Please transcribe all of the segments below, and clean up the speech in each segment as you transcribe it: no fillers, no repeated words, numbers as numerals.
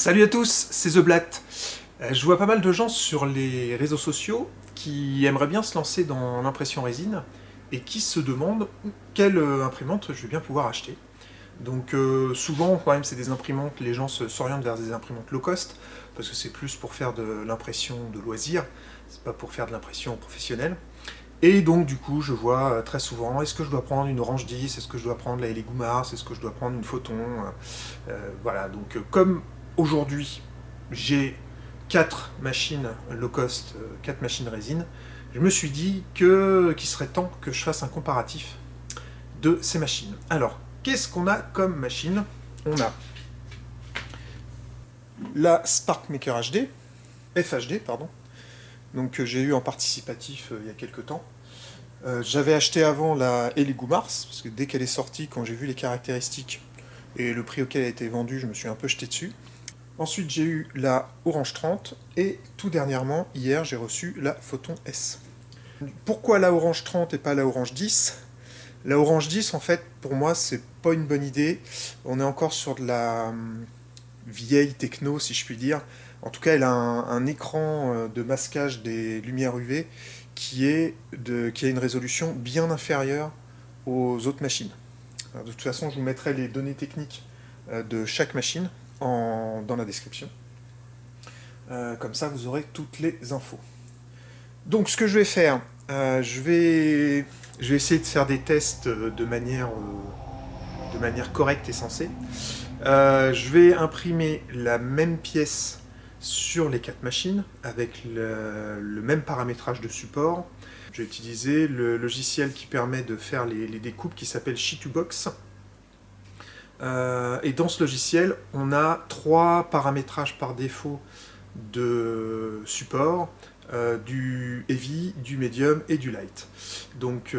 Salut à tous, c'est The Blatt. Je vois pas mal de gens sur les réseaux sociaux qui aimeraient bien se lancer dans l'impression résine et qui se demandent quelle imprimante je vais bien pouvoir acheter. Donc souvent quand même c'est des imprimantes, les gens s'orientent vers des imprimantes low cost parce que c'est plus pour faire de l'impression de loisir, c'est pas pour faire de l'impression professionnelle. Et donc du coup je vois très souvent, est-ce que je dois prendre une Orange 10, est-ce que je dois prendre la Elegoo Mars, est-ce que je dois prendre une Photon, voilà, donc comme aujourd'hui j'ai 4 machines low cost, 4 machines résine, je me suis dit qu'il serait temps que je fasse un comparatif de ces machines. Alors, qu'est-ce qu'on a comme machine? On a la SparkMaker HD, FHD, pardon, donc que j'ai eu en participatif il y a quelques temps. J'avais acheté avant la Elegoo Mars, parce que dès qu'elle est sortie, quand j'ai vu les caractéristiques et le prix auquel elle a été vendue, je me suis un peu jeté dessus. Ensuite, j'ai eu la Orange 30, et tout dernièrement, hier, j'ai reçu la Photon S. Pourquoi la Orange 30 et pas la Orange 10? La Orange 10, en fait, pour moi, c'est pas une bonne idée. On est encore sur de la vieille techno, si je puis dire. En tout cas, elle a un écran de masquage des lumières UV qui a une résolution bien inférieure aux autres machines. Alors, de toute façon, je vous mettrai les données techniques de chaque machine dans la description. Comme ça, vous aurez toutes les infos. Donc, ce que je vais faire, je vais essayer de faire des tests de manière correcte et sensée. Je vais imprimer la même pièce sur les 4 machines avec le même paramétrage de support. Je vais utiliser le logiciel qui permet de faire les découpes qui s'appelle Sheet2Box. Et dans ce logiciel, on a 3 paramétrages par défaut de support, du heavy, du medium et du light. Donc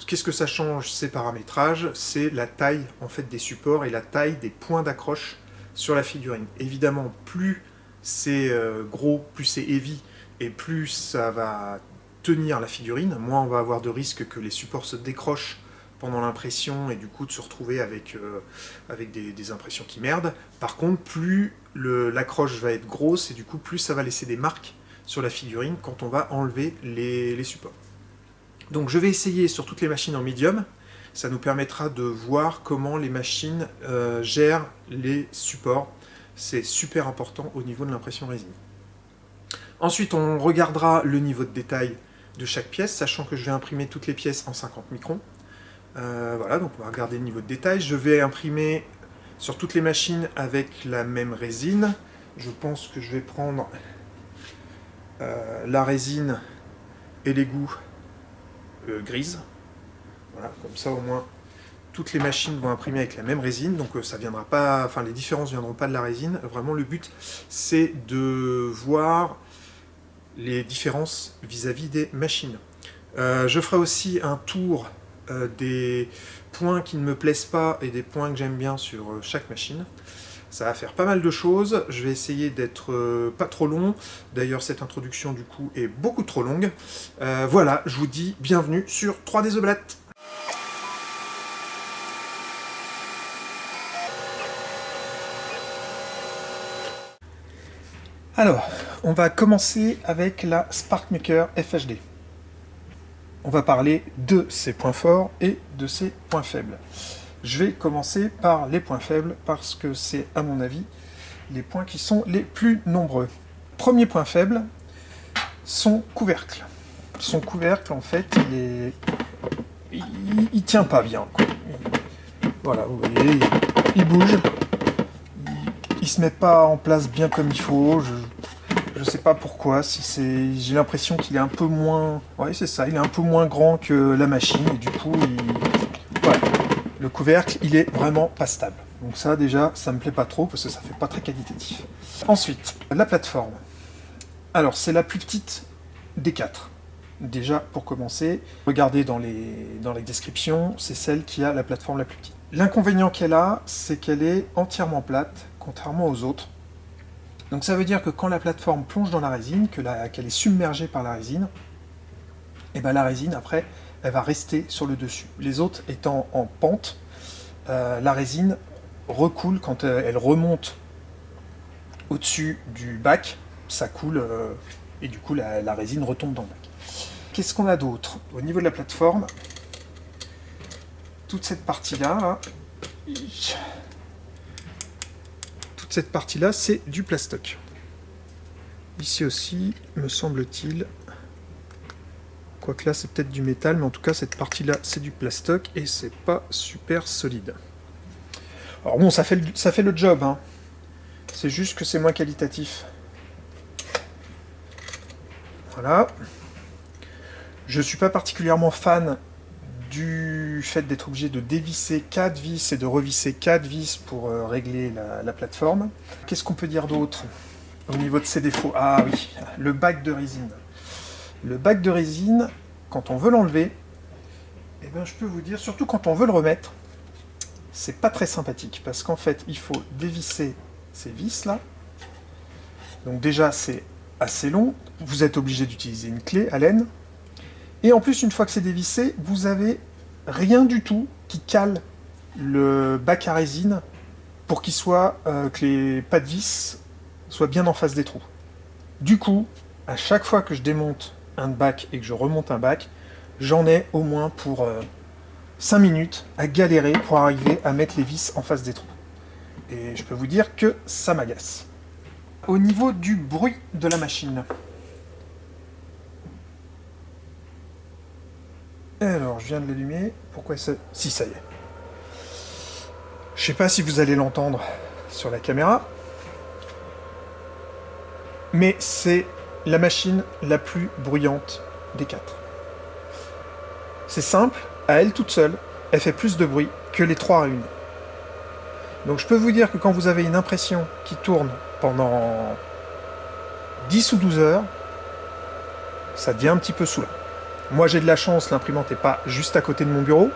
qu'est-ce que ça change ces paramétrages? C'est la taille en fait des supports et la taille des points d'accroche sur la figurine. Évidemment, plus c'est gros, plus c'est heavy et plus ça va tenir la figurine, moins on va avoir de risque que les supports se décrochent pendant l'impression et du coup de se retrouver avec des impressions qui merdent. Par contre, plus l'accroche va être grosse et du coup plus ça va laisser des marques sur la figurine quand on va enlever les supports. Donc je vais essayer sur toutes les machines en médium, ça nous permettra de voir comment les machines gèrent les supports. C'est super important au niveau de l'impression résine. Ensuite on regardera le niveau de détail de chaque pièce, sachant que je vais imprimer toutes les pièces en 50 microns. Voilà, donc on va regarder le niveau de détail. Je vais imprimer sur toutes les machines avec la même résine. Je pense que je vais prendre la résine Elegoo grise. Voilà, comme ça au moins toutes les machines vont imprimer avec la même résine, donc ça viendra pas, enfin les différences ne viendront pas de la résine. Vraiment le but c'est de voir les différences vis-à-vis des machines. Je ferai aussi un tour des points qui ne me plaisent pas et des points que j'aime bien sur chaque machine. Ça va faire pas mal de choses, je vais essayer d'être pas trop long, d'ailleurs cette introduction du coup est beaucoup trop longue. Voilà, je vous dis bienvenue sur 3D The Blatt. Alors, on va commencer avec la SparkMaker FHD. On va parler de ses points forts et de ses points faibles. Je vais commencer par les points faibles parce que c'est, à mon avis, les points qui sont les plus nombreux. Premier point faible, son couvercle. Son couvercle, en fait, il tient pas bien, quoi. Voilà, vous voyez, il bouge. Il se met pas en place bien comme il faut. Je sais pas pourquoi, j'ai l'impression qu'il est un peu moins... Ouais, c'est ça, il est un peu moins grand que la machine, et du coup, ouais, le couvercle, il est vraiment pas stable. Donc ça, déjà, ça me plaît pas trop, parce que ça fait pas très qualitatif. Ensuite, la plateforme. Alors, c'est la plus petite des 4. Déjà, pour commencer, regardez dans les descriptions, c'est celle qui a la plateforme la plus petite. L'inconvénient qu'elle a, c'est qu'elle est entièrement plate, contrairement aux autres. Donc ça veut dire que quand la plateforme plonge dans la résine, qu'elle est submergée par la résine, et ben la résine, après, elle va rester sur le dessus. Les autres étant en pente, la résine recoule quand elle remonte au-dessus du bac, ça coule, et du coup la résine retombe dans le bac. Qu'est-ce qu'on a d'autre? Au niveau de la plateforme, toute cette partie-là, là, toute cette partie-là, c'est du plastoc. Ici aussi, me semble-t-il, quoique là c'est peut-être du métal, mais en tout cas cette partie-là c'est du plastoc et c'est pas super solide. Alors bon, ça fait le job, hein. C'est juste que c'est moins qualitatif. Voilà. Je suis pas particulièrement fan du fait d'être obligé de dévisser 4 vis et de revisser 4 vis pour régler la plateforme. Qu'est-ce qu'on peut dire d'autre au niveau de ses défauts? Ah oui, le bac de résine. Le bac de résine, quand on veut l'enlever, eh ben, je peux vous dire, surtout quand on veut le remettre, c'est pas très sympathique, parce qu'en fait, il faut dévisser ces vis-là. Donc déjà, c'est assez long. Vous êtes obligé d'utiliser une clé Allen. Et en plus, une fois que c'est dévissé, vous avez rien du tout qui cale le bac à résine pour qu'il soit, que les pas de vis soient bien en face des trous. Du coup, à chaque fois que je démonte un bac et que je remonte un bac, j'en ai au moins pour 5 minutes à galérer pour arriver à mettre les vis en face des trous. Et je peux vous dire que ça m'agace. Au niveau du bruit de la machine. Alors, je viens de l'allumer. Pourquoi ça... Si, ça y est. Je sais pas si vous allez l'entendre sur la caméra, mais c'est la machine la plus bruyante des 4. C'est simple, à elle toute seule, elle fait plus de bruit que les 3 réunis. Donc je peux vous dire que quand vous avez une impression qui tourne pendant 10 ou 12 heures, ça devient un petit peu saoulant. Moi j'ai de la chance, l'imprimante n'est pas juste à côté de mon bureau,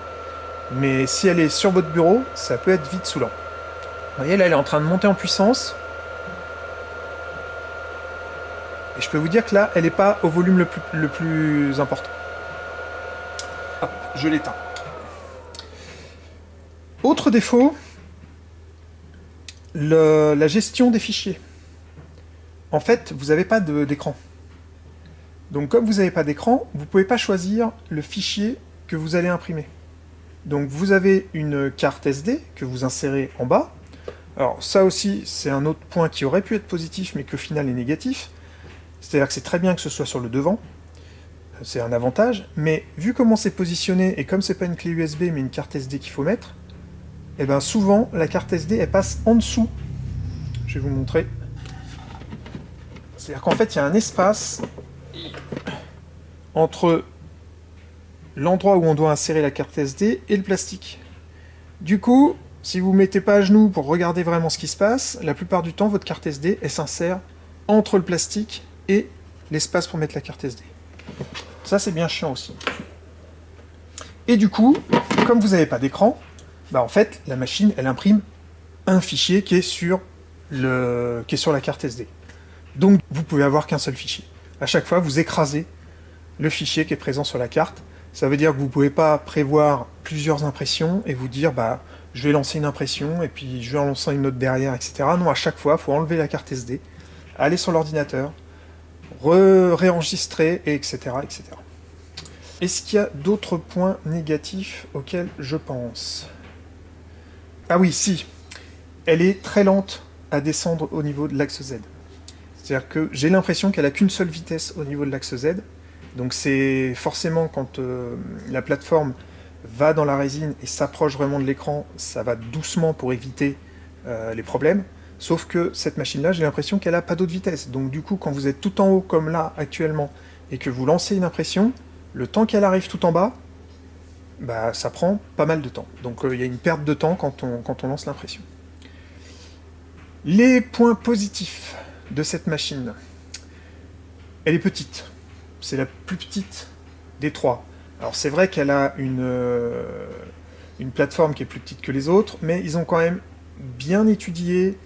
mais si elle est sur votre bureau, ça peut être vite saoulant. Vous voyez là, elle est en train de monter en puissance. Et je peux vous dire que là, elle n'est pas au volume le plus important. Hop, je l'éteins. Autre défaut, la gestion des fichiers. En fait, vous n'avez pas d'écran. Donc comme vous n'avez pas d'écran, vous ne pouvez pas choisir le fichier que vous allez imprimer. Donc vous avez une carte SD que vous insérez en bas. Alors ça aussi, c'est un autre point qui aurait pu être positif, mais qui au final est négatif. C'est-à-dire que c'est très bien que ce soit sur le devant. C'est un avantage. Mais vu comment c'est positionné, et comme c'est pas une clé USB, mais une carte SD qu'il faut mettre, et bien souvent, la carte SD, elle passe en dessous. Je vais vous montrer. C'est-à-dire qu'en fait, il y a un espace entre l'endroit où on doit insérer la carte SD et le plastique. Du coup, si vous ne mettez pas à genoux pour regarder vraiment ce qui se passe, la plupart du temps, votre carte SD, elle s'insère entre le plastique et l'espace pour mettre la carte SD. Ça, c'est bien chiant aussi. Et du coup, comme vous n'avez pas d'écran, bah en fait, la machine, elle imprime un fichier qui est sur la carte SD. Donc, vous pouvez avoir qu'un seul fichier. À chaque fois, vous écrasez le fichier qui est présent sur la carte. Ça veut dire que vous ne pouvez pas prévoir plusieurs impressions et vous dire, bah, je vais lancer une impression et puis je vais en lancer une autre derrière, etc. Non, à chaque fois, il faut enlever la carte SD, aller sur l'ordinateur, réenregistrer, etc., etc. Est-ce qu'il y a d'autres points négatifs auxquels je pense? Ah oui, si. Elle est très lente à descendre au niveau de l'axe Z. C'est-à-dire que j'ai l'impression qu'elle n'a qu'une seule vitesse au niveau de l'axe Z. Donc c'est forcément quand la plateforme va dans la résine et s'approche vraiment de l'écran, ça va doucement pour éviter les problèmes. Sauf que cette machine-là, j'ai l'impression qu'elle n'a pas d'autre vitesse. Donc du coup, quand vous êtes tout en haut comme là actuellement et que vous lancez une impression, le temps qu'elle arrive tout en bas, bah, ça prend pas mal de temps. Donc il y a une perte de temps quand on lance l'impression. Les points positifs de cette machine. Elle est petite. C'est la plus petite des 3. Alors c'est vrai qu'elle a une plateforme qui est plus petite que les autres, mais ils ont quand même bien étudié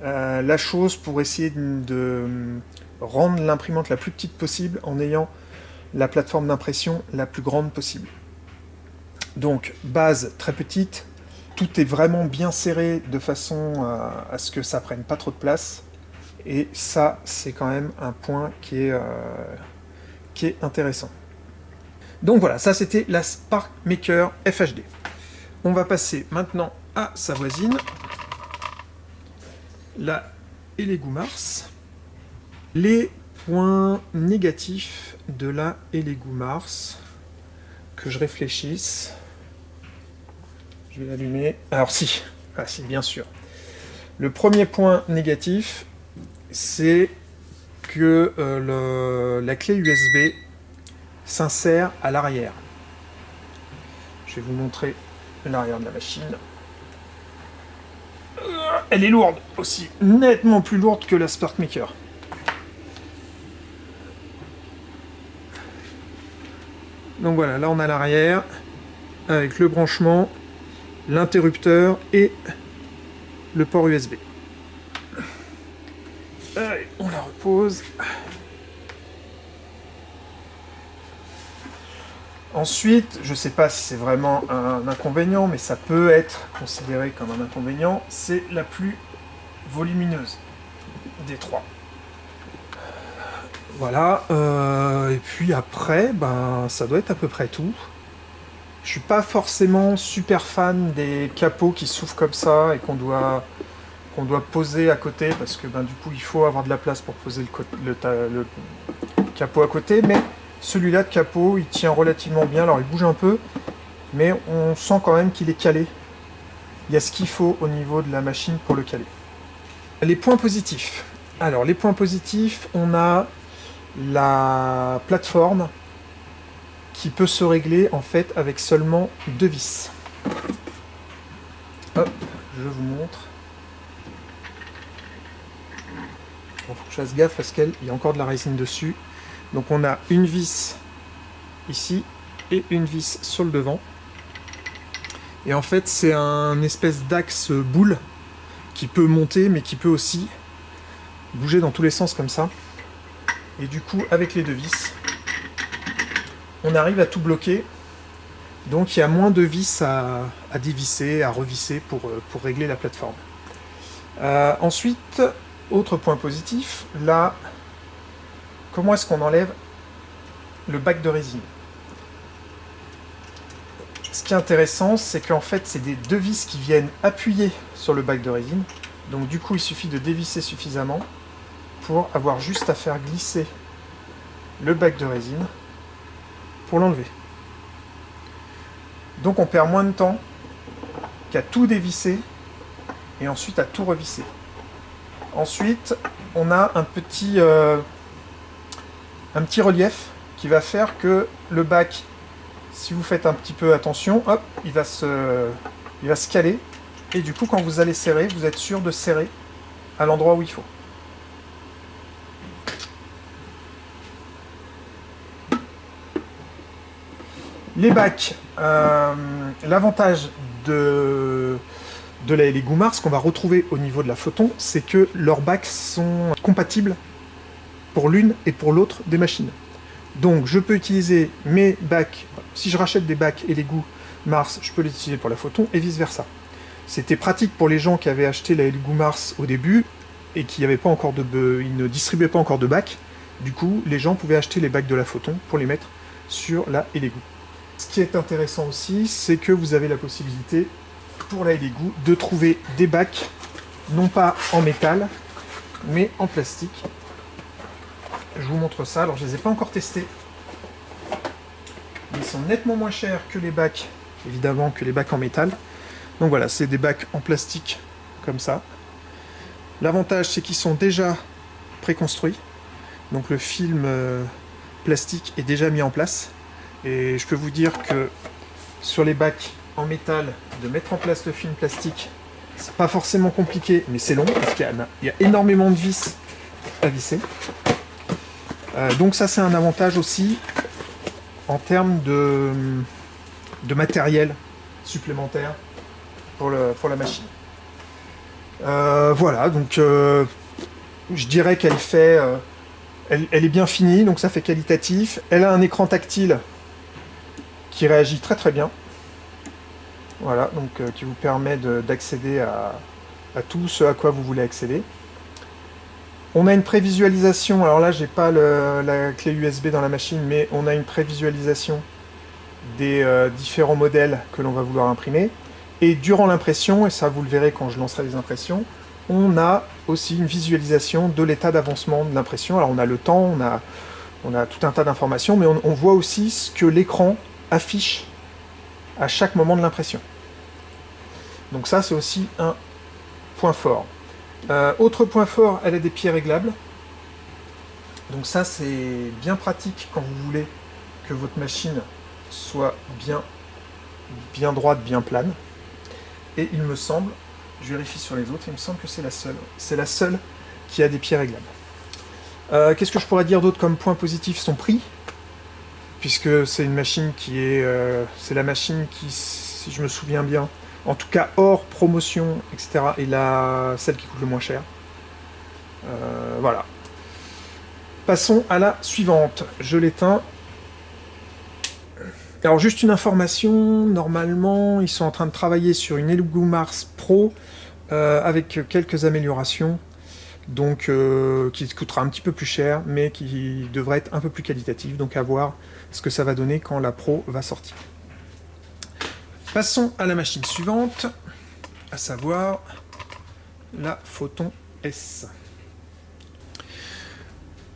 la chose pour essayer de rendre l'imprimante la plus petite possible en ayant la plateforme d'impression la plus grande possible. Donc base très petite, tout est vraiment bien serré de façon à ce que ça prenne pas trop de place. Et ça, c'est quand même un point qui est intéressant. Donc voilà, ça c'était la SparkMaker FHD. On va passer maintenant à sa voisine, la Elegoo Mars. Les points négatifs de la Elegoo Mars, que je réfléchisse. Je vais l'allumer. Alors si, bien sûr. Le premier point négatif, c'est que la clé USB s'insère à l'arrière. Je vais vous montrer l'arrière de la machine. Elle est lourde aussi, nettement plus lourde que la SparkMaker. Donc voilà, là on a l'arrière, avec le branchement, l'interrupteur et le port USB. Allez, on la repose. Ensuite, je ne sais pas si c'est vraiment un inconvénient, mais ça peut être considéré comme un inconvénient, c'est la plus volumineuse des trois. Voilà, et puis après, ben, ça doit être à peu près tout. Je suis pas forcément super fan des capots qui s'ouvrent comme ça et qu'on doit poser à côté, parce que ben, du coup il faut avoir de la place pour poser le capot à côté, mais celui-là de capot il tient relativement bien, alors il bouge un peu, mais on sent quand même qu'il est calé. Il y a ce qu'il faut au niveau de la machine pour le caler. Les points positifs. Alors les points positifs, on a la plateforme qui peut se régler en fait avec seulement 2 vis. Hop, je vous montre. Il faut que je fasse gaffe parce qu'il y a encore de la résine dessus. Donc on a une vis ici et une vis sur le devant. Et en fait c'est un espèce d'axe boule qui peut monter mais qui peut aussi bouger dans tous les sens comme ça. Et du coup avec les 2 vis, on arrive à tout bloquer. Donc il y a moins de vis à dévisser, à revisser pour régler la plateforme. Ensuite, autre point positif, là, comment est-ce qu'on enlève le bac de résine? Ce qui est intéressant, c'est qu'en fait, c'est des 2 vis qui viennent appuyer sur le bac de résine. Donc du coup, il suffit de dévisser suffisamment pour avoir juste à faire glisser le bac de résine pour l'enlever. Donc on perd moins de temps qu'à tout dévisser et ensuite à tout revisser. Ensuite, on a un petit relief qui va faire que le bac, si vous faites un petit peu attention, hop, il va se caler. Et du coup, quand vous allez serrer, vous êtes sûr de serrer à l'endroit où il faut. Les bacs, l'avantage de la Elegoo Mars qu'on va retrouver au niveau de la Photon, c'est que leurs bacs sont compatibles pour l'une et pour l'autre des machines. Donc je peux utiliser mes bacs, si je rachète des bacs Elegoo Mars, je peux les utiliser pour la Photon et vice versa. C'était pratique pour les gens qui avaient acheté la Elegoo Mars au début et qui n'avaient pas encore ils ne distribuaient pas encore de bacs. Du coup, les gens pouvaient acheter les bacs de la Photon pour les mettre sur la Elegoo. Ce qui est intéressant aussi, c'est que vous avez la possibilité pour la Elegoo de trouver des bacs non pas en métal mais en plastique. Je vous montre ça, alors je les ai pas encore testés. Ils sont nettement moins chers que les bacs, évidemment, que les bacs en métal. Donc voilà, c'est des bacs en plastique comme ça. L'avantage, c'est qu'ils sont déjà préconstruits. Donc le film plastique est déjà mis en place. Et je peux vous dire que sur les bacs en métal, de mettre en place le film plastique, c'est pas forcément compliqué, mais c'est long, parce qu'il y a énormément de vis à visser. Donc ça, c'est un avantage aussi en termes de matériel supplémentaire pour la machine. Voilà, donc je dirais qu'elle fait... elle est bien finie, donc ça fait qualitatif. Elle a un écran tactile qui réagit très très bien. Voilà, donc qui vous permet d'accéder à tout ce à quoi vous voulez accéder. On a une prévisualisation, alors là j'ai pas la clé USB dans la machine, mais on a une prévisualisation des différents modèles que l'on va vouloir imprimer. Et durant l'impression, et ça vous le verrez quand je lancerai les impressions, on a aussi une visualisation de l'état d'avancement de l'impression. Alors on a le temps, on a tout un tas d'informations, mais on voit aussi ce que l'écran affiche à chaque moment de l'impression. Donc ça c'est aussi un point fort. Autre point fort, elle a des pieds réglables. Donc ça c'est bien pratique quand vous voulez que votre machine soit bien droite, bien plane. Et il me semble, je vérifie sur les autres, il me semble que c'est la seule. C'est la seule qui a des pieds réglables. Qu'est-ce que je pourrais dire d'autre comme point positif? Son prix, puisque c'est une machine qui est... c'est la machine qui, si je me souviens bien, en tout cas hors promotion, etc., est celle qui coûte le moins cher. Voilà. Passons à la suivante. Je l'éteins. Alors juste une information, normalement ils sont en train de travailler sur une Elegoo Mars Pro avec quelques améliorations, donc qui coûtera un petit peu plus cher, mais qui devrait être un peu plus qualitative, donc à voir ce que ça va donner quand la Pro va sortir. Passons à la machine suivante, à savoir la Photon S.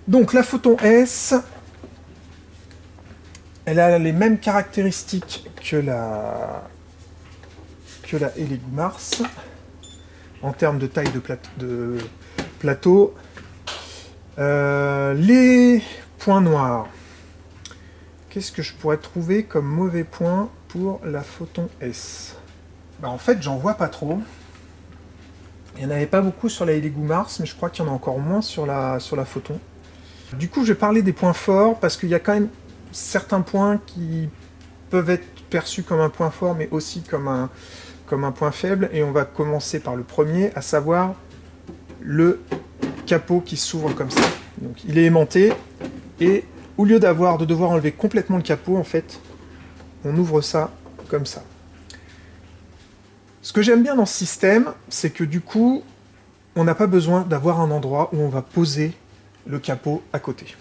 Donc la Photon S, elle a les mêmes caractéristiques que la Elegoo Mars en termes de taille de plateau. Les points noirs. Qu'est-ce que je pourrais trouver comme mauvais point pour la Photon S? En fait, j'en vois pas trop. Il n'y en avait pas beaucoup sur la Elegoo Mars, mais je crois qu'il y en a encore moins sur la Photon. Du coup, je vais parler des points forts, parce qu'il y a quand même certains points qui peuvent être perçus comme un point fort, mais aussi comme un point faible. Et on va commencer par le premier, à savoir le capot qui s'ouvre comme ça. Donc, il est aimanté, et au lieu de devoir enlever complètement le capot, en fait, on ouvre ça comme ça. Ce que j'aime bien dans ce système, c'est que du coup, on n'a pas besoin d'avoir un endroit où on va poser le capot à côté.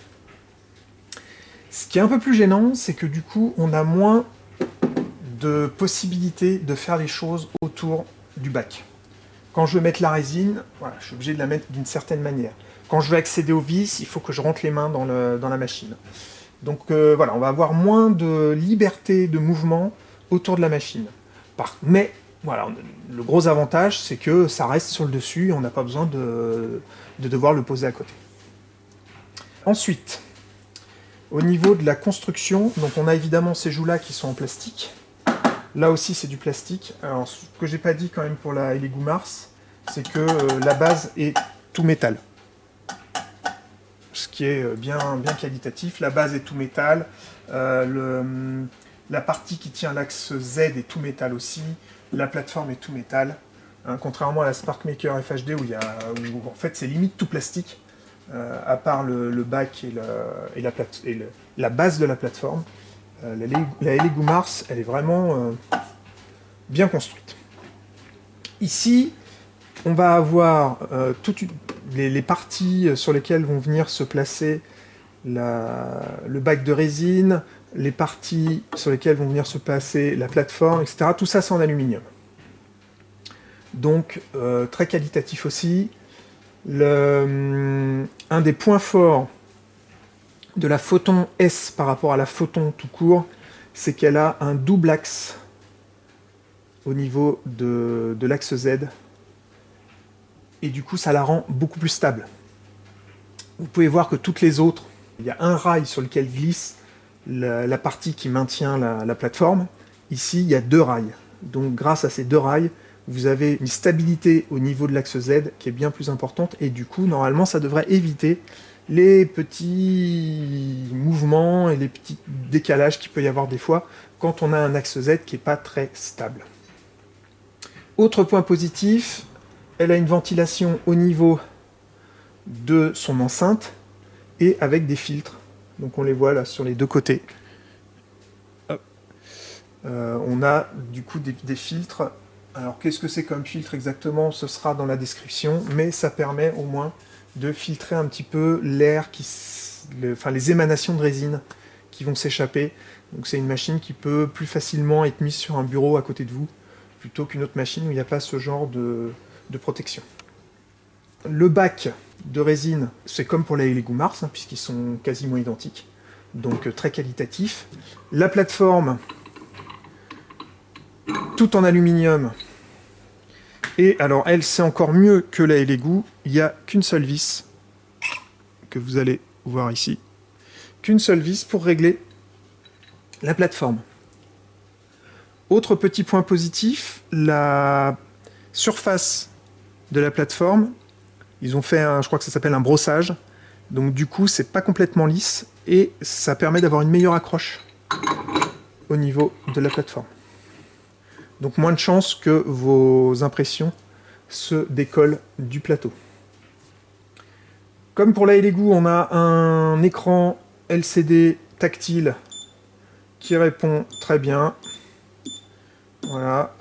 Ce qui est un peu plus gênant, c'est que du coup, on a moins de possibilités de faire les choses autour du bac. Quand je veux mettre la résine, voilà, je suis obligé de la mettre d'une certaine manière. Quand je veux accéder aux vis, il faut que je rentre les mains dans la machine. Donc voilà, on va avoir moins de liberté de mouvement autour de la machine. Mais voilà, le gros avantage, c'est que ça reste sur le dessus et on n'a pas besoin de devoir le poser à côté. Ensuite, au niveau de la construction, donc on a évidemment ces joues-là qui sont en plastique. Là aussi, c'est du plastique. Alors, ce que j'ai pas dit quand même pour la Elegoo Mars, c'est que la base est tout métal. Ce qui est bien qualitatif. La base est tout métal. La partie qui tient l'axe Z est tout métal aussi. La plateforme est tout métal. Hein, contrairement à la SparkMaker FHD où en fait c'est limite tout plastique. À part le bac et la base de la plateforme. La Elegoo Mars, elle est vraiment bien construite. Ici, on va avoir toutes les parties sur lesquelles vont venir se placer le bac de résine, les parties sur lesquelles vont venir se placer la plateforme, etc. Tout ça, c'est en aluminium. Donc, très qualitatif aussi. Un des points forts de la Photon S par rapport à la Photon tout court, c'est qu'elle a un double axe au niveau de l'axe Z. Et du coup, ça la rend beaucoup plus stable. Vous pouvez voir que toutes les autres, il y a un rail sur lequel glisse la partie qui maintient la plateforme. Ici, il y a deux rails. Donc, grâce à ces deux rails, vous avez une stabilité au niveau de l'axe Z qui est bien plus importante. Et du coup, normalement, ça devrait éviter les petits mouvements et les petits décalages qu'il peut y avoir des fois quand on a un axe Z qui n'est pas très stable. Autre point positif, elle a une ventilation au niveau de son enceinte et avec des filtres. Donc on les voit là sur les deux côtés. On a du coup des filtres. Alors qu'est-ce que c'est comme filtre exactement? Ce sera dans la description, mais ça permet au moins de filtrer un petit peu l'air, enfin les émanations de résine qui vont s'échapper. Donc c'est une machine qui peut plus facilement être mise sur un bureau à côté de vous, plutôt qu'une autre machine où il n'y a pas ce genre de protection. Le bac de résine, c'est comme pour la Elegoo Mars, hein, puisqu'ils sont quasiment identiques, donc très qualitatif. La plateforme, tout en aluminium. Et alors elle, c'est encore mieux que la Elegoo, il n'y a qu'une seule vis, que vous allez voir ici, qu'une seule vis pour régler la plateforme. Autre petit point positif, la surface de la plateforme, ils ont fait, je crois que ça s'appelle un brossage, donc du coup c'est pas complètement lisse, et ça permet d'avoir une meilleure accroche au niveau de la plateforme. Donc moins de chances que vos impressions se décollent du plateau. Comme pour la Elegoo, on a un écran LCD tactile qui répond très bien. Voilà.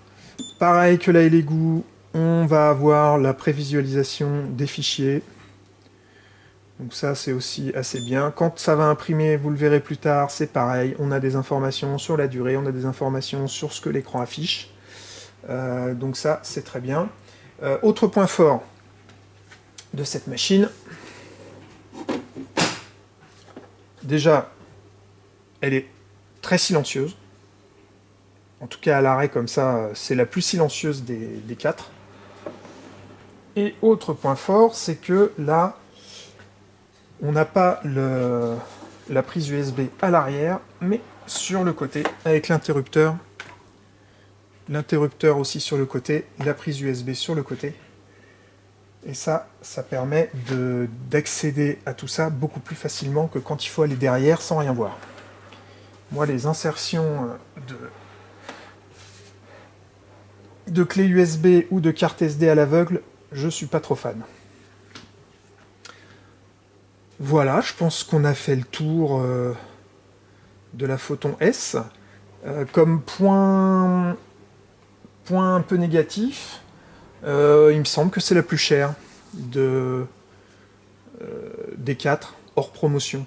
Pareil que la Elegoo, on va avoir la prévisualisation des fichiers. Donc ça, c'est aussi assez bien. Quand ça va imprimer, vous le verrez plus tard, c'est pareil. On a des informations sur la durée, on a des informations sur ce que l'écran affiche. Donc ça, c'est très bien. Autre point fort de cette machine. Déjà, elle est très silencieuse. En tout cas, à l'arrêt, comme ça, c'est la plus silencieuse des quatre. Et autre point fort, c'est que là, on n'a pas la prise USB à l'arrière, mais sur le côté, avec l'interrupteur. L'interrupteur aussi sur le côté, la prise USB sur le côté. Et ça permet d'accéder à tout ça beaucoup plus facilement que quand il faut aller derrière sans rien voir. Moi, les insertions de clés USB ou de carte SD à l'aveugle, je suis pas trop fan. Voilà, je pense qu'on a fait le tour de la Photon S. Comme point un peu négatif, il me semble que c'est la plus chère des 4, hors promotion.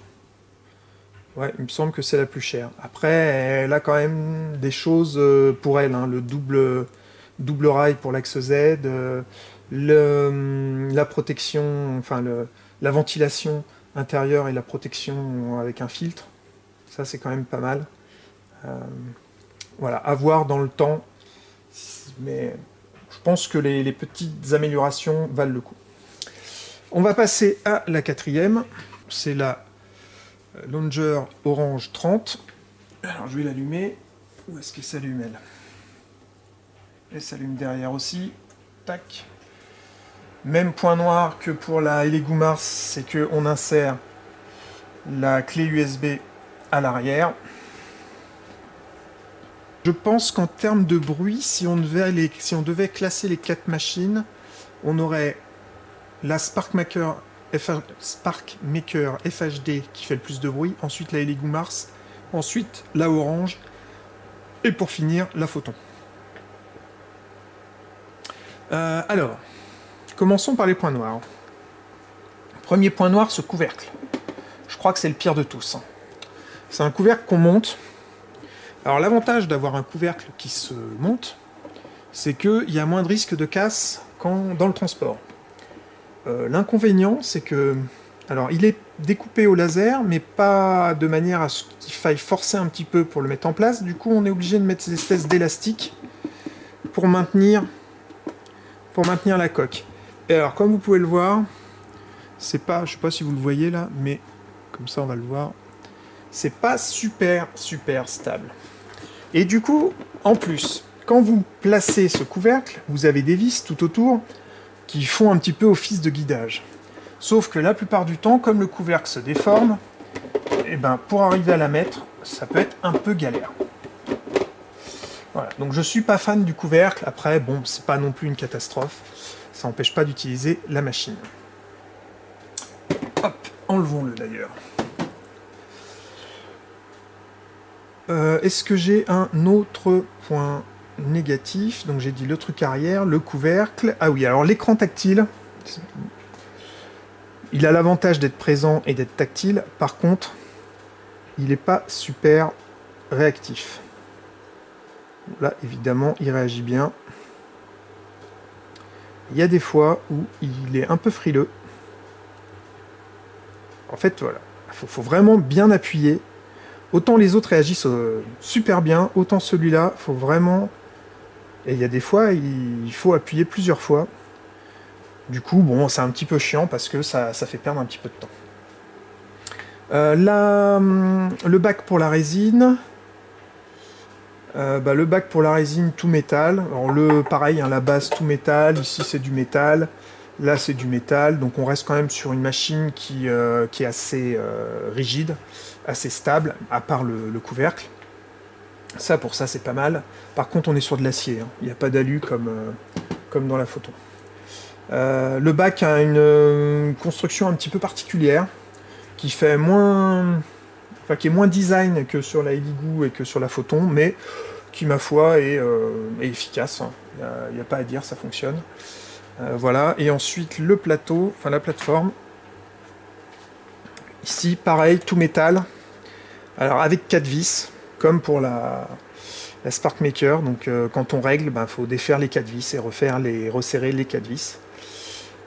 Ouais, il me semble que c'est la plus chère. Après, elle a quand même des choses pour elle, hein, le double rail pour l'axe Z, la protection, enfin la ventilation intérieure et la protection avec un filtre. Ça, c'est quand même pas mal. Voilà, à voir dans le temps. Mais je pense que les petites améliorations valent le coup. On va passer à la 4e. C'est la Launcher Orange 30. Alors, je vais l'allumer. Où est-ce qu'elle s'allume, elle? Elle s'allume derrière aussi. Tac. Même point noir que pour la Elegoo Mars, c'est qu'on insère la clé USB à l'arrière. Je pense qu'en termes de bruit, si on devait classer les 4 machines, on aurait la SparkMaker FHD qui fait le plus de bruit, ensuite la Elegoo Mars, ensuite la Orange, et pour finir, la Photon. Alors, commençons par les points noirs. Premier point noir, ce couvercle. Je crois que c'est le pire de tous. C'est un couvercle qu'on monte. Alors l'avantage d'avoir un couvercle qui se monte, c'est qu'il y a moins de risque de casse dans le transport. L'inconvénient, c'est que... Alors, il est découpé au laser, mais pas de manière à ce qu'il faille forcer un petit peu pour le mettre en place. Du coup, on est obligé de mettre ces espèces d'élastiques pour maintenir la coque. Et alors, comme vous pouvez le voir, c'est pas... Je sais pas si vous le voyez là, mais comme ça, on va le voir. C'est pas super stable. Et du coup, en plus, quand vous placez ce couvercle, vous avez des vis tout autour qui font un petit peu office de guidage. Sauf que la plupart du temps, comme le couvercle se déforme, et ben, pour arriver à la mettre, ça peut être un peu galère. Voilà, donc je suis pas fan du couvercle. Après, bon, c'est pas non plus une catastrophe. Ça n'empêche pas d'utiliser la machine. Hop, enlevons-le d'ailleurs. Est-ce que j'ai un autre point négatif? Donc j'ai dit le truc arrière, le couvercle. Ah oui, alors l'écran tactile. Il a l'avantage d'être présent et d'être tactile, par contre, il n'est pas super réactif. Là, évidemment, il réagit bien. Il y a des fois où il est un peu frileux. En fait, voilà, faut vraiment bien appuyer. Autant les autres réagissent super bien, autant celui-là, faut vraiment... Et il y a des fois, il faut appuyer plusieurs fois. Du coup, bon, c'est un petit peu chiant parce que ça fait perdre un petit peu de temps. Le bac pour la résine. Le bac pour la résine tout métal. Alors pareil, hein, la base tout métal. Ici c'est du métal. Là c'est du métal. Donc on reste quand même sur une machine qui est assez rigide, assez stable, à part le couvercle. Ça pour ça c'est pas mal. Par contre on est sur de l'acier. Hein. Il n'y a pas d'alu comme dans la photo. Le bac a une construction un petit peu particulière qui fait moins... Enfin, qui est moins design que sur la Elegoo et que sur la Photon, mais qui, ma foi, est efficace. Il n'y a pas à dire, ça fonctionne. Voilà, et ensuite le plateau, enfin la plateforme. Ici, pareil, tout métal. Alors, avec 4 vis, comme pour la SparkMaker. Donc, quand on règle, faut défaire les 4 vis et resserrer les 4 vis.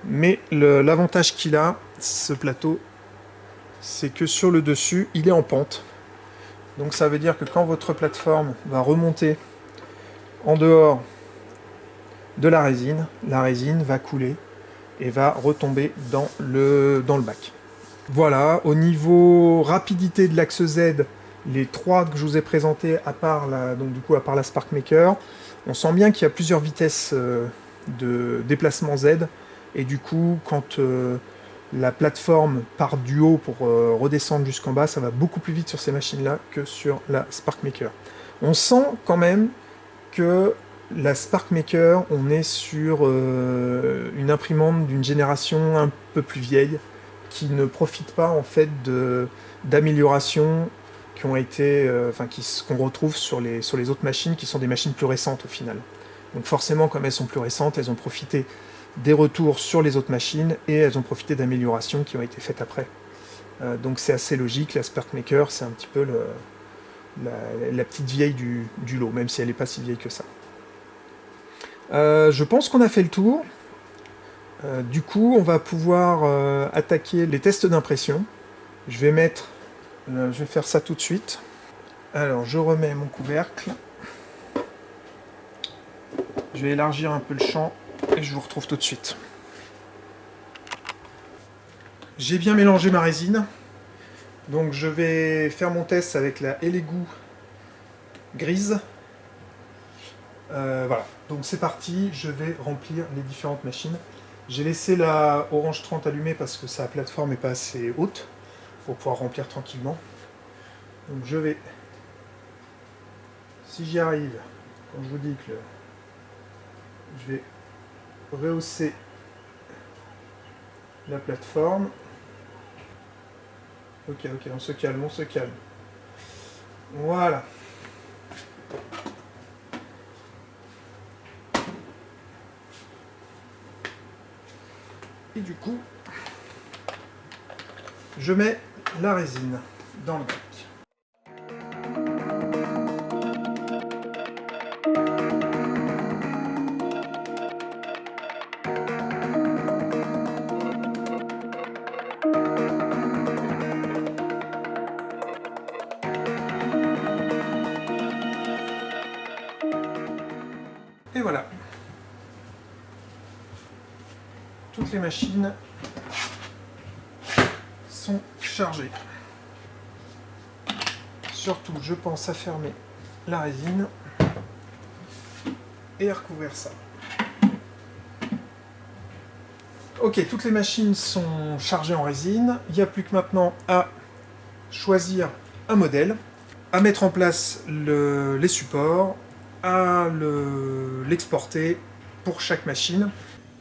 Mais l'avantage qu'il a, ce plateau, c'est que sur le dessus, il est en pente. Donc ça veut dire que quand votre plateforme va remonter en dehors de la résine va couler et va retomber dans le bac. Voilà, au niveau rapidité de l'axe Z, les 3 que je vous ai présentés, à part la SparkMaker, on sent bien qu'il y a plusieurs vitesses de déplacement Z, et du coup, quand la plateforme part du haut pour redescendre jusqu'en bas, ça va beaucoup plus vite sur ces machines-là que sur la SparkMaker. On sent quand même que la SparkMaker, on est sur une imprimante d'une génération un peu plus vieille, qui ne profite pas en fait d'améliorations qui ont été, qu'on retrouve sur les autres machines, qui sont des machines plus récentes au final. Donc forcément, comme elles sont plus récentes, elles ont profité des retours sur les autres machines et elles ont profité d'améliorations qui ont été faites après. Donc c'est assez logique, la SparkMaker c'est un petit peu la petite vieille du lot, même si elle n'est pas si vieille que ça. Je pense qu'on a fait le tour. Du coup on va pouvoir attaquer les tests d'impression. Je vais faire ça tout de suite. Alors je remets mon couvercle. Je vais élargir un peu le champ. Et je vous retrouve tout de suite. J'ai bien mélangé ma résine. Donc je vais faire mon test avec la Elegoo grise. Voilà, donc c'est parti, je vais remplir les différentes machines. J'ai laissé la Orange 30 allumée parce que sa plateforme n'est pas assez haute pour pouvoir remplir tranquillement. Donc je vais, si j'y arrive, quand je vous dis que je vais rehausser la plateforme. Ok, on se calme, Voilà. Et du coup, je mets la résine dans le bac. Et voilà. Toutes les machines sont chargées. Surtout, je pense à fermer la résine et à recouvrir ça. Ok, toutes les machines sont chargées en résine. Il n'y a plus que maintenant à choisir un modèle, à mettre en place les supports, à l'exporter pour chaque machine.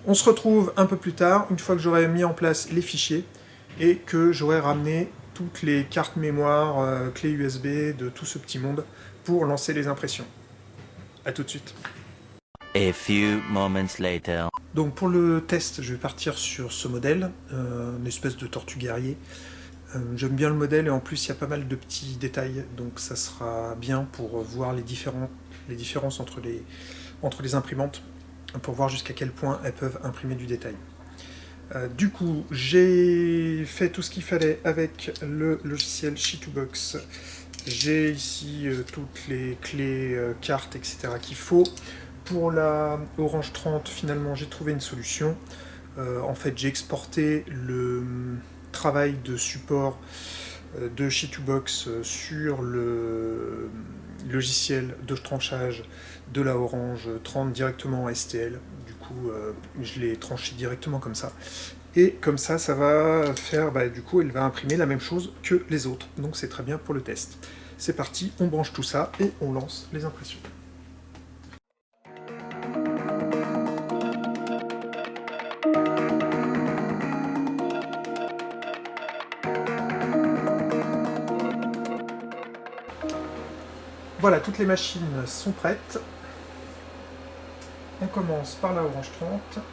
On se retrouve un peu plus tard, une fois que j'aurai mis en place les fichiers et que j'aurai ramené toutes les cartes mémoire, clés USB de tout ce petit monde pour lancer les impressions. A tout de suite. A few moments later. Donc pour le test, je vais partir sur ce modèle, une espèce de tortue guerrier. J'aime bien le modèle et en plus il y a pas mal de petits détails, donc ça sera bien pour voir les différences entre les imprimantes, pour voir jusqu'à quel point elles peuvent imprimer du détail. Du coup, j'ai fait tout ce qu'il fallait avec le logiciel Sheet2Box. J'ai ici toutes les clés, cartes, etc. qu'il faut. Pour la Orange 30, finalement, j'ai trouvé une solution. En fait, j'ai exporté le travail de support de Sheet2Box sur le logiciel de tranchage de la Orange 30 directement en STL. Du coup, je l'ai tranché directement comme ça. Et comme ça, ça va faire, du coup, elle va imprimer la même chose que les autres. Donc c'est très bien pour le test. C'est parti, on branche tout ça et on lance les impressions. Voilà, toutes les machines sont prêtes. On commence par la Orange 30.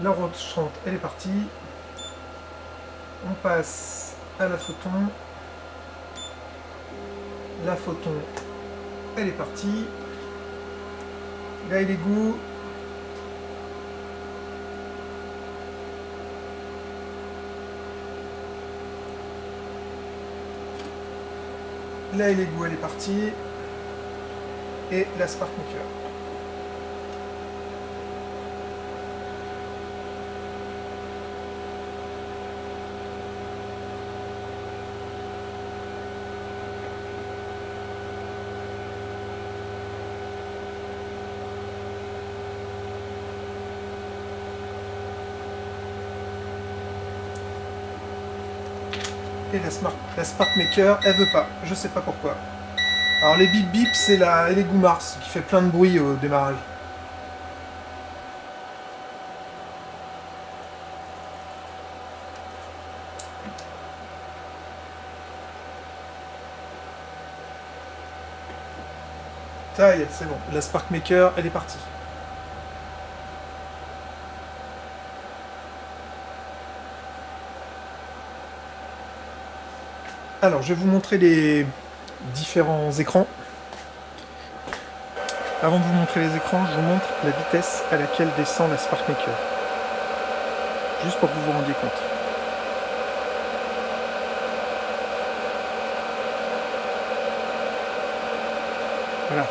La Orange 30, elle est partie. On passe à la Photon. La Photon, elle est partie. Là, il est goût. Là, il est goût, elle est partie. Et la SparkMaker. Et la SparkMaker, elle veut pas. Je sais pas pourquoi. Alors les bip bip, c'est la Elegoo Mars qui fait plein de bruit au démarrage. Ça y est, c'est bon. La SparkMaker, elle est partie. Alors, je vais vous montrer les différents écrans. Avant de vous montrer les écrans, je vous montre la vitesse à laquelle descend la SparkMaker. Juste pour que vous vous rendiez compte. Voilà.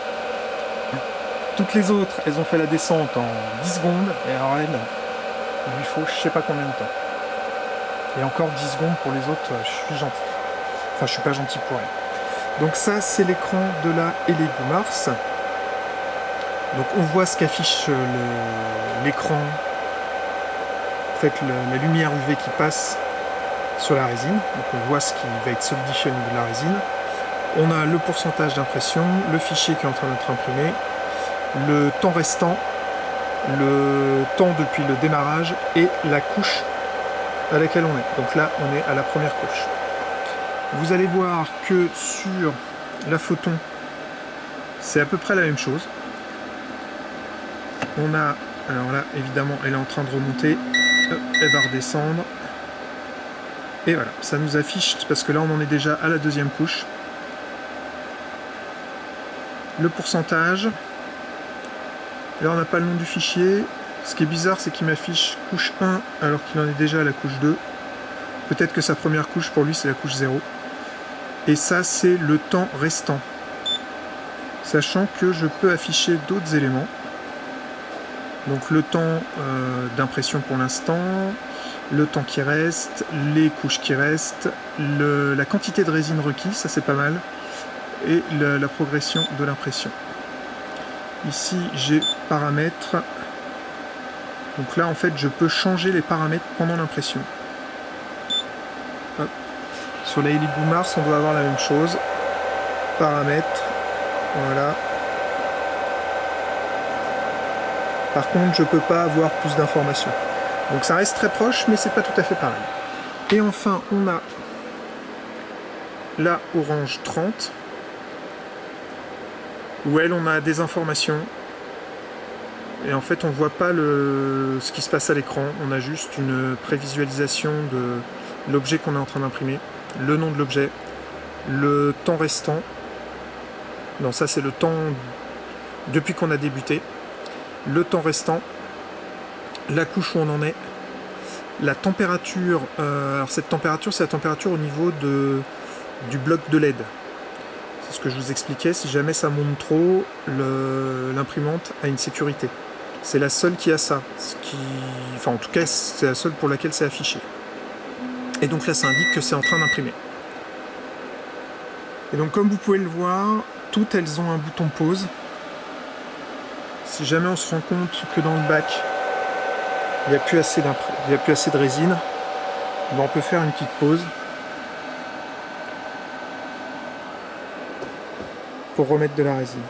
Toutes les autres, elles ont fait la descente en 10 secondes, et alors elle, il lui faut je sais pas combien de temps. Et encore 10 secondes pour les autres, je suis gentil. Enfin, je suis pas gentil pour elle. Donc ça, c'est l'écran de la Elegoo Mars. Donc on voit ce qu'affiche l'écran, en fait la lumière UV qui passe sur la résine. Donc on voit ce qui va être solidifié au niveau de la résine. On a le pourcentage d'impression, le fichier qui est en train d'être imprimé, le temps restant, le temps depuis le démarrage et la couche à laquelle on est. Donc là, on est à la première couche. Vous allez voir que sur la Photon, c'est à peu près la même chose. On a, alors là, évidemment, elle est en train de remonter. Hop, elle va redescendre. Et voilà, ça nous affiche, parce que là, on en est déjà à la deuxième couche. Le pourcentage. Là, on n'a pas le nom du fichier. Ce qui est bizarre, c'est qu'il m'affiche couche 1 alors qu'il en est déjà à la couche 2. Peut-être que sa première couche, pour lui, c'est la couche 0. Et ça, c'est le temps restant. Sachant que je peux afficher d'autres éléments. Donc le temps d'impression pour l'instant, le temps qui reste, les couches qui restent, la quantité de résine requise, ça c'est pas mal, et la progression de l'impression. Ici j'ai paramètres. Donc là en fait je peux changer les paramètres pendant l'impression. Sur la Elegoo Mars on doit avoir la même chose. Paramètres. Voilà. Par contre, je peux pas avoir plus d'informations. Donc ça reste très proche, mais c'est pas tout à fait pareil. Et enfin, on a la Orange 30, où elle, on a des informations. Et en fait, on voit pas ce qui se passe à l'écran. On a juste une prévisualisation de l'objet qu'on est en train d'imprimer, le nom de l'objet, le temps restant. Non, ça c'est le temps depuis qu'on a débuté. Le temps restant, la couche où on en est, la température. Alors cette température, c'est la température au niveau du bloc de LED. C'est ce que je vous expliquais. Si jamais ça monte trop, l'imprimante a une sécurité. C'est la seule qui a ça. Enfin, en tout cas, c'est la seule pour laquelle c'est affiché. Et donc là, ça indique que c'est en train d'imprimer. Et donc, comme vous pouvez le voir, toutes elles ont un bouton pause. Si jamais on se rend compte que dans le bac, il n'y a plus assez de résine, on peut faire une petite pause pour remettre de la résine.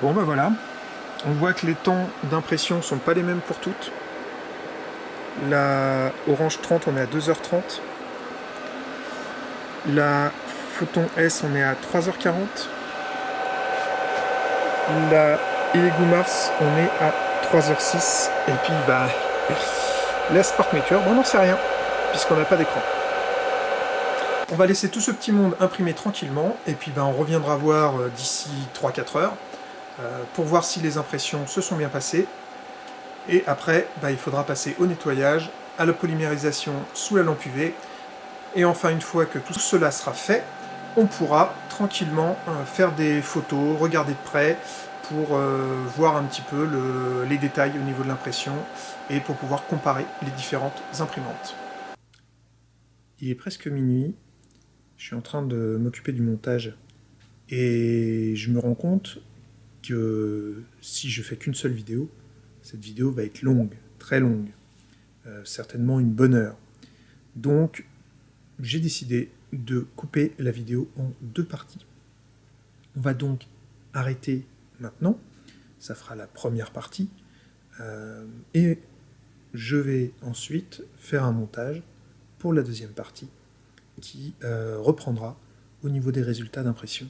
Bon ben voilà, on voit que les temps d'impression sont pas les mêmes pour toutes. La Orange 30, on est à 2h30. La Photon S, on est à 3h40. La Elegoo Mars, on est à 3h06. Et puis bah la SparkMaker, bon, on n'en sait rien, puisqu'on n'a pas d'écran. On va laisser tout ce petit monde imprimer tranquillement, et puis bah, on reviendra voir d'ici 3-4 heures, pour voir si les impressions se sont bien passées. Et après, bah, il faudra passer au nettoyage, à la polymérisation sous la lampe UV. Et enfin, une fois que tout cela sera fait, on pourra tranquillement faire des photos, regarder de près, pour voir un petit peu les détails au niveau de l'impression, et pour pouvoir comparer les différentes imprimantes. Il est presque minuit, je suis en train de m'occuper du montage, et je me rends compte que si je fais qu'une seule vidéo, cette vidéo va être longue, très longue, certainement une bonne heure. Donc j'ai décidé de couper la vidéo en 2 parties. On va donc arrêter maintenant, ça fera la première partie, et je vais ensuite faire un montage pour la deuxième partie qui reprendra au niveau des résultats d'impression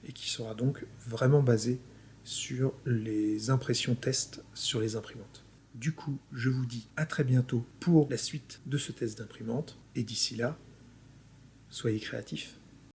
et qui sera donc vraiment basé sur les impressions test sur les imprimantes. Du coup, je vous dis à très bientôt pour la suite de ce test d'imprimante, et d'ici là, soyez créatifs.